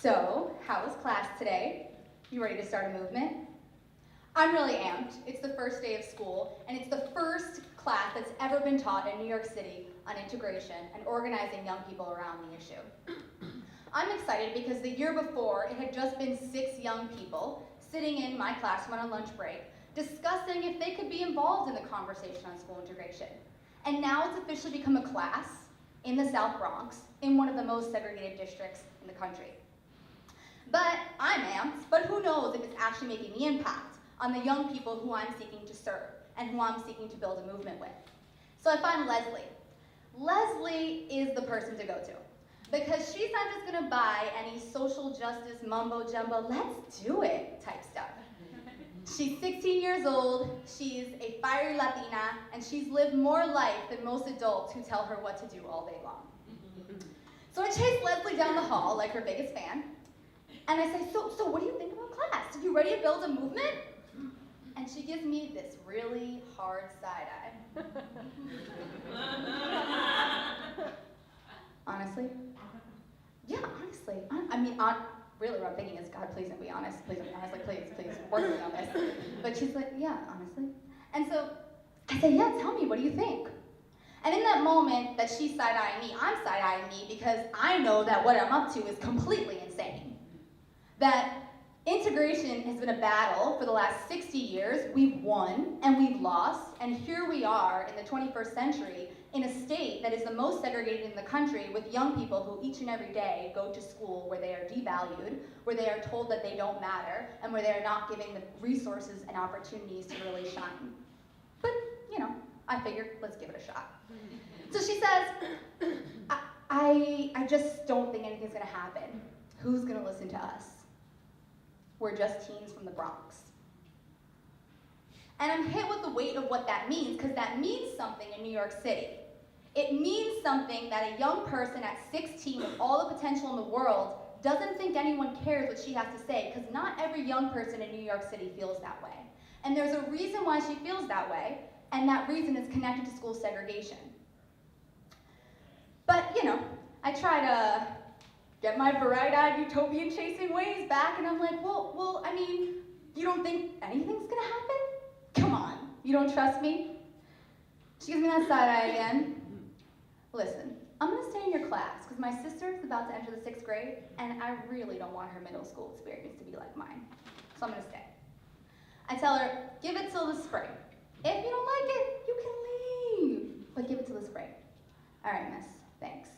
So, how was class today? You ready to start a movement? I'm really amped. It's the first day of school, and it's the first class that's ever been taught in New York City on integration and organizing young people around the issue. I'm excited because the year before, it had just been 6 young people sitting in my classroom on a lunch break, discussing if they could be involved in the conversation on school integration. And now it's officially become a class in the South Bronx, in one of the most segregated districts in the country. But I'm amped, but who knows if it's actually making the impact on the young people who I'm seeking to serve and who I'm seeking to build a movement with. So I find Leslie. Leslie is the person to go to, because she's not just gonna buy any social justice mumbo jumbo, let's do it type stuff. She's 16 years old, she's a fiery Latina, and she's lived more life than most adults who tell her what to do all day long. So I chase Leslie down the hall like her biggest fan, and I say, so what do you think about class? Are you ready to build a movement? And she gives me this really hard side eye. Honestly? Yeah, honestly. Really what I'm thinking is, God, please don't be honest. Please don't be honest. Like, please, work with me on this. But she's like, yeah, honestly. And so I say, yeah, tell me, what do you think? And in that moment that she's side-eyeing me, I'm side-eyeing me because I know that what I'm up to is completely insane. That integration has been a battle for the last 60 years. We've won and we've lost, and here we are in the 21st century in a state that is the most segregated in the country, with young people who each and every day go to school where they are devalued, where they are told that they don't matter, and where they are not given the resources and opportunities to really shine. But, I figured, let's give it a shot. So she says, I just don't think anything's gonna happen. Who's gonna listen to us? We're just teens from the Bronx. And I'm hit with the weight of what that means, because that means something in New York City. It means something that a young person at 16 with all the potential in the world doesn't think anyone cares what she has to say, because not every young person in New York City feels that way. And there's a reason why she feels that way, and that reason is connected to school segregation. But, I try to get my bright-eyed utopian chasing ways back, and I'm like, well, you don't think anything's gonna happen? Come on, you don't trust me? She gives me that side eye again. Listen, I'm gonna stay in your class because my sister's about to enter the 6th grade, and I really don't want her middle school experience to be like mine. So I'm gonna stay. I tell her, give it till the spring. If you don't like it, you can leave, but give it till the spring. All right, miss, thanks.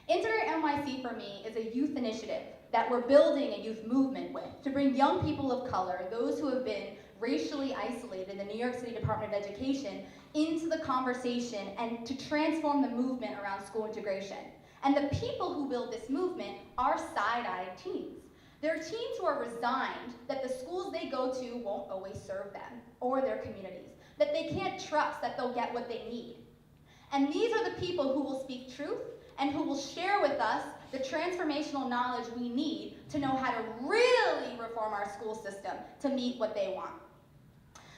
Integrate NYC for me is a youth initiative that we're building a youth movement with to bring young people of color, those who have been racially isolated in the New York City Department of Education, into the conversation and to transform the movement around school integration. And the people who build this movement are side-eyed teens. They're teens who are resigned that the schools they go to won't always serve them or their communities, that they can't trust that they'll get what they need. And these are the people who will speak truth and who will share with us the transformational knowledge we need to know how to really reform our school system to meet what they want.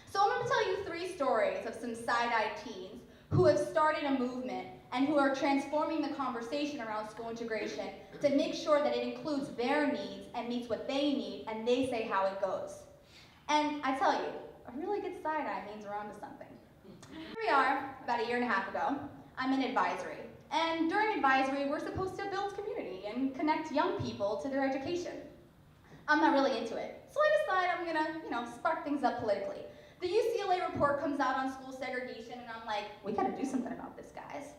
So I'm going to tell you 3 stories of some side-eyed teens who have started a movement and who are transforming the conversation around school integration to make sure that it includes their needs and meets what they need, and they say how it goes. And I tell you, a really good side-eye means we're onto something. Here we are, about a year and a half ago. I'm in advisory. And during advisory, we're supposed to build community and connect young people to their education. I'm not really into it. So I decide I'm gonna, spark things up politically. The UCLA report comes out on school segregation, and I'm like, we gotta do something about this, guys.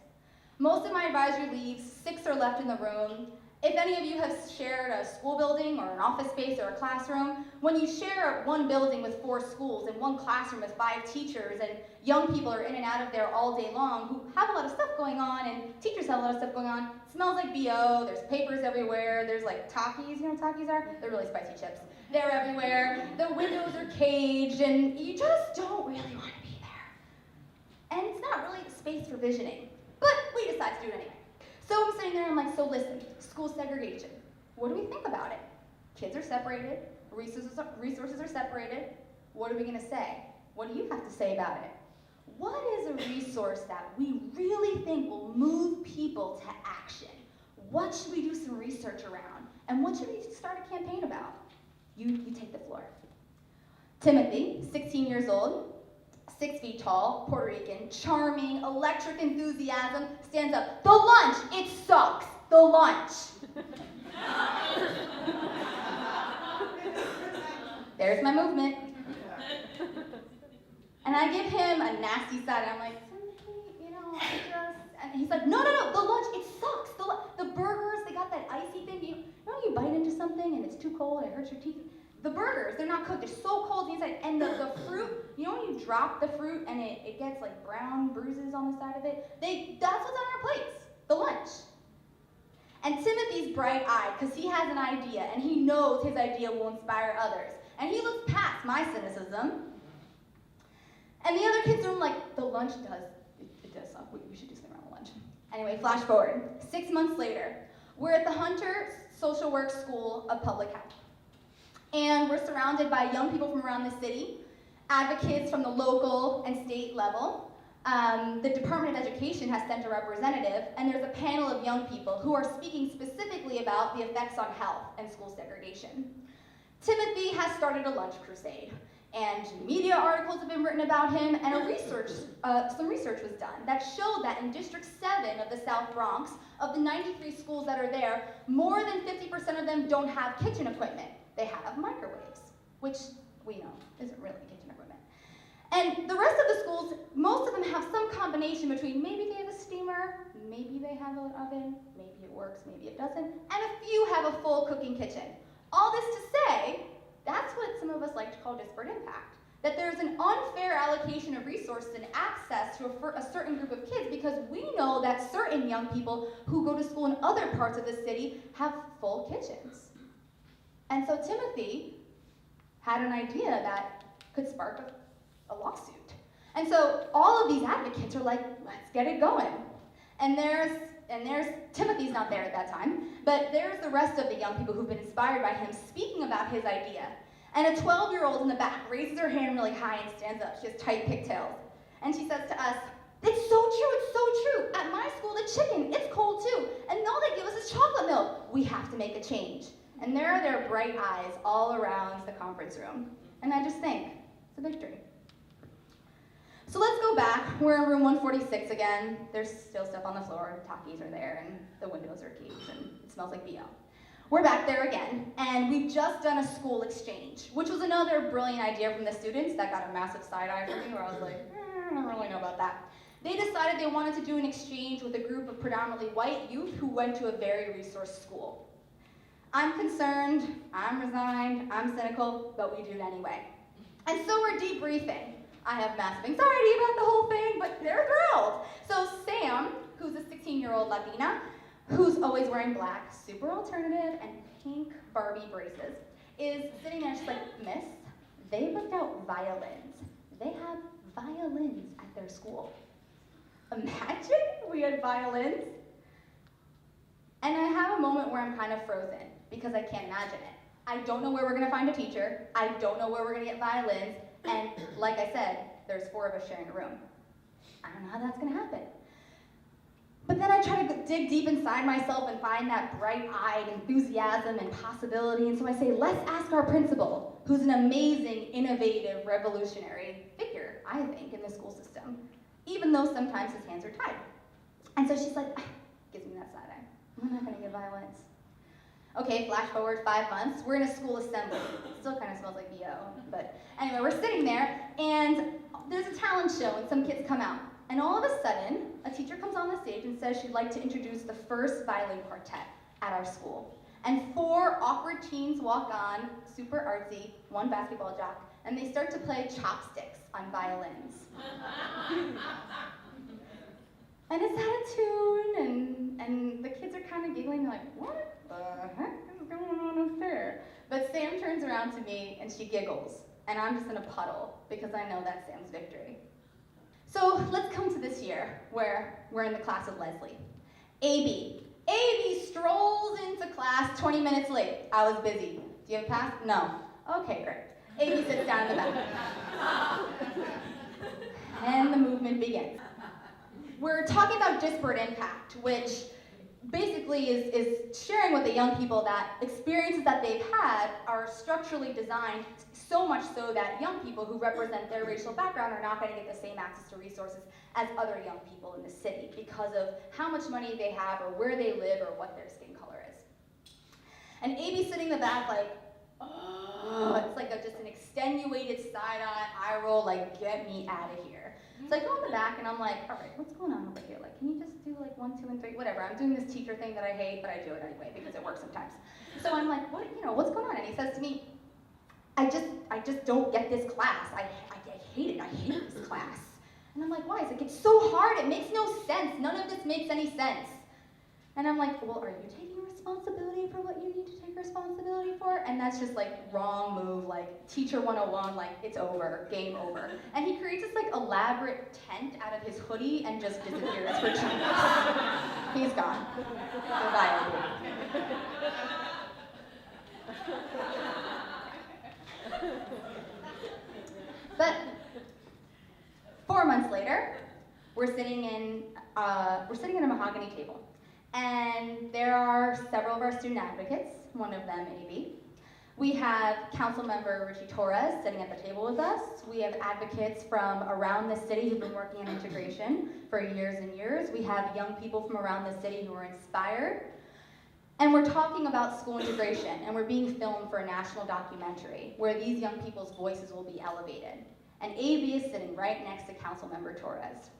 Most of my advisory leaves, 6 are left in the room. If any of you have shared a school building or an office space or a classroom, when you share one building with 4 schools and one classroom with 5 teachers, and young people are in and out of there all day long who have a lot of stuff going on, and teachers have a lot of stuff going on, it smells like BO, there's papers everywhere, there's like Takis, you know what Takis are? They're really spicy chips. They're everywhere, the windows are caged, and you just don't really want to be there. And it's not really space for visioning, but we decide to do it anyway. So I'm sitting there and I'm like, so listen, school segregation, what do we think about it? Kids are separated, resources are separated, what are we gonna say? What do you have to say about it? What is a resource that we really think will move people to action? What should we do some research around? And what should we start a campaign about? You take the floor. Timothy, 16 years old, 6 feet tall, Puerto Rican, charming, electric enthusiasm, stands up. The lunch, it sucks. The lunch. There's my movement. And I give him a nasty side. I'm like, Timothy, and he's like, no, the lunch, it sucks. The burgers, they got that icy thing. You know when you bite into something and it's too cold and it hurts your teeth? The burgers, they're not cooked. They're so cold inside. And the fruit, you know when you drop the fruit and it gets like brown bruises on the side of it? That's what's on our plates, the lunch. And Timothy's bright-eyed because he has an idea and he knows his idea will inspire others. And he looks past my cynicism. And the other kids are like, the lunch it does suck. We should do something around the lunch. Anyway, flash forward. 6 months later, we're at the Hunter Social Work School of Public Health. And we're surrounded by young people from around the city, advocates from the local and state level. The Department of Education has sent a representative, and there's a panel of young people who are speaking specifically about the effects on health and school segregation. Timothy has started a lunch crusade, and media articles have been written about him, and some research was done that showed that in District 7 of the South Bronx, of the 93 schools that are there, more than 50% of them don't have kitchen equipment. They have microwaves, which we know isn't really kitchen equipment. And the rest of the schools, most of them have some combination between maybe they have a steamer, maybe they have an oven, maybe it works, maybe it doesn't, and a few have a full cooking kitchen. All this to say, that's what some of us like to call disparate impact. That there's an unfair allocation of resources and access to a certain group of kids because we know that certain young people who go to school in other parts of the city have full kitchens. And so Timothy had an idea that could spark a lawsuit. And so all of these advocates are like, let's get it going. And there's Timothy's not there at that time, but there's the rest of the young people who've been inspired by him speaking about his idea. And a 12-year-old in the back raises her hand really high and stands up. She has tight pigtails. And she says to us, it's so true. At my school, the chicken, it's cold too. And all they give us is chocolate milk. We have to make a change. And there are their bright eyes all around the conference room. And I just think, it's a victory. So let's go back. We're in room 146 again. There's still stuff on the floor. Takis are there, and the windows are caged, and it smells like BO. We're back there again, and we've just done a school exchange, which was another brilliant idea from the students that got a massive side eye from me, where I was like, I don't really know about that. They decided they wanted to do an exchange with a group of predominantly white youth who went to a very resourced school. I'm concerned, I'm resigned, I'm cynical, but we do it anyway. And so we're debriefing. I have massive anxiety about the whole thing, but they're thrilled. So Sam, who's a 16-year-old Latina, who's always wearing black, super alternative, and pink Barbie braces, is sitting there just like, Miss, they booked out violins. They have violins at their school. Imagine we had violins. And I have a moment where I'm kind of frozen because I can't imagine it. I don't know where we're gonna find a teacher. I don't know where we're gonna get violins. And like I said, there's 4 of us sharing a room. I don't know how that's gonna happen. But then I try to dig deep inside myself and find that bright-eyed enthusiasm and possibility. And so I say, let's ask our principal, who's an amazing, innovative, revolutionary figure, I think, in the school system, even though sometimes his hands are tied. And so she's like, gives me that side eye. We're not gonna get violence. Okay, flash forward 5 months. We're in a school assembly. It still kind of smells like BO, but anyway, we're sitting there, and there's a talent show, and some kids come out. And all of a sudden, a teacher comes on the stage and says she'd like to introduce the first violin quartet at our school. And 4 awkward teens walk on, super artsy, 1 basketball jock, and they start to play chopsticks on violins. And it's out of tune, and the kids are kind of giggling, like, what the heck is going on up there? But Sam turns around to me, and she giggles, and I'm just in a puddle, because I know that's Sam's victory. So let's come to this year, where we're in the class with Leslie. AB strolls into class 20 minutes late. I was busy. Do you have a pass? No. Okay, great. AB sits down in the back. And the movement begins. We're talking about disparate impact, which basically is sharing with the young people that experiences that they've had are structurally designed so much so that young people who represent their racial background are not going to get the same access to resources as other young people in the city because of how much money they have or where they live or what their skin color is. And Amy's sitting in the back like, oh, it's like just an extenuated side-eye roll, like, get me out of here. So I go in the back and I'm like, all right, what's going on over here? Like, can you just do like 1, 2, and 3, whatever. I'm doing this teacher thing that I hate, but I do it anyway because it works sometimes. So I'm like, what's going on? And he says to me, I just don't get this class. I hate it. I hate this class. And I'm like, why? He's like, it's so hard. It makes no sense. None of this makes any sense. And I'm like, well, are you taking responsibility for what you need to take responsibility for? And that's just like wrong move, like teacher 101, like it's over, game over. And he creates this like elaborate tent out of his hoodie and just disappears for 2 minutes. He's gone. Goodbye, everybody. But 4 months later, we're sitting at a mahogany table. And there are several of our student advocates, one of them AB. We have Council Member Richie Torres sitting at the table with us. We have advocates from around the city who've been working on integration for years and years. We have young people from around the city who are inspired. And we're talking about school integration, and we're being filmed for a national documentary where these young people's voices will be elevated. And AB is sitting right next to Council Member Torres.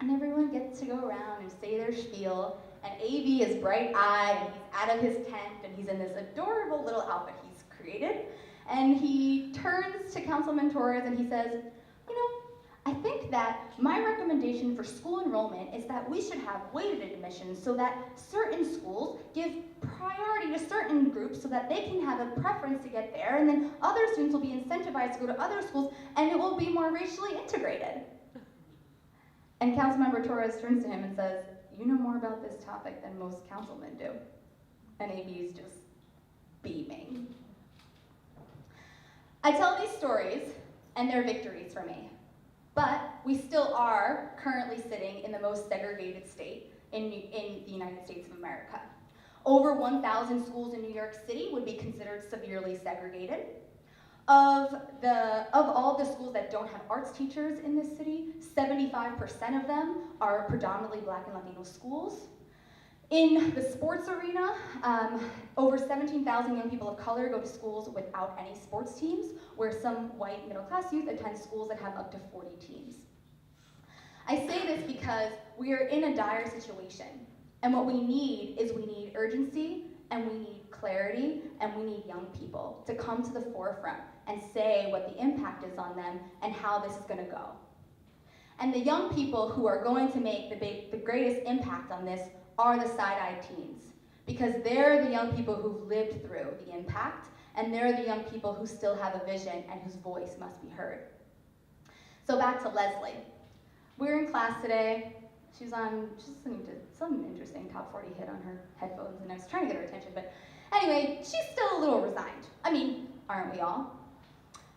And everyone gets to go around and say their spiel, and AB is bright-eyed, and he's out of his tent, and he's in this adorable little outfit he's created. And he turns to Councilman Torres and he says, I think that my recommendation for school enrollment is that we should have weighted admissions so that certain schools give priority to certain groups so that they can have a preference to get there, and then other students will be incentivized to go to other schools, and it will be more racially integrated. And Councilmember Torres turns to him and says, you know more about this topic than most councilmen do. And AB is just beaming. I tell these stories, and they're victories for me. But we still are currently sitting in the most segregated state in the United States of America. Over 1,000 schools in New York City would be considered severely segregated. Of all the schools that don't have arts teachers in this city, 75% of them are predominantly Black and Latino schools. In the sports arena, over 17,000 young people of color go to schools without any sports teams, where some white middle-class youth attend schools that have up to 40 teams. I say this because we are in a dire situation, and what we need urgency, and we need clarity, and we need young people to come to the forefront and say what the impact is on them and how this is going to go. And the young people who are going to make the greatest impact on this are the side-eyed teens, because they're the young people who've lived through the impact, and they're the young people who still have a vision and whose voice must be heard. So back to Leslie. We're in class today. She's listening to some interesting top 40 hit on her headphones, and I was trying to get her attention, but anyway, she's still a little resigned. I mean, aren't we all?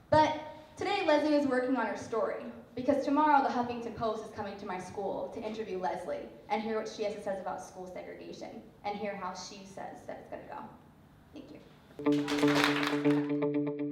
But today Leslie is working on her story, because tomorrow the Huffington Post is coming to my school to interview Leslie and hear what she has to say about school segregation and hear how she says that it's going to go. Thank you.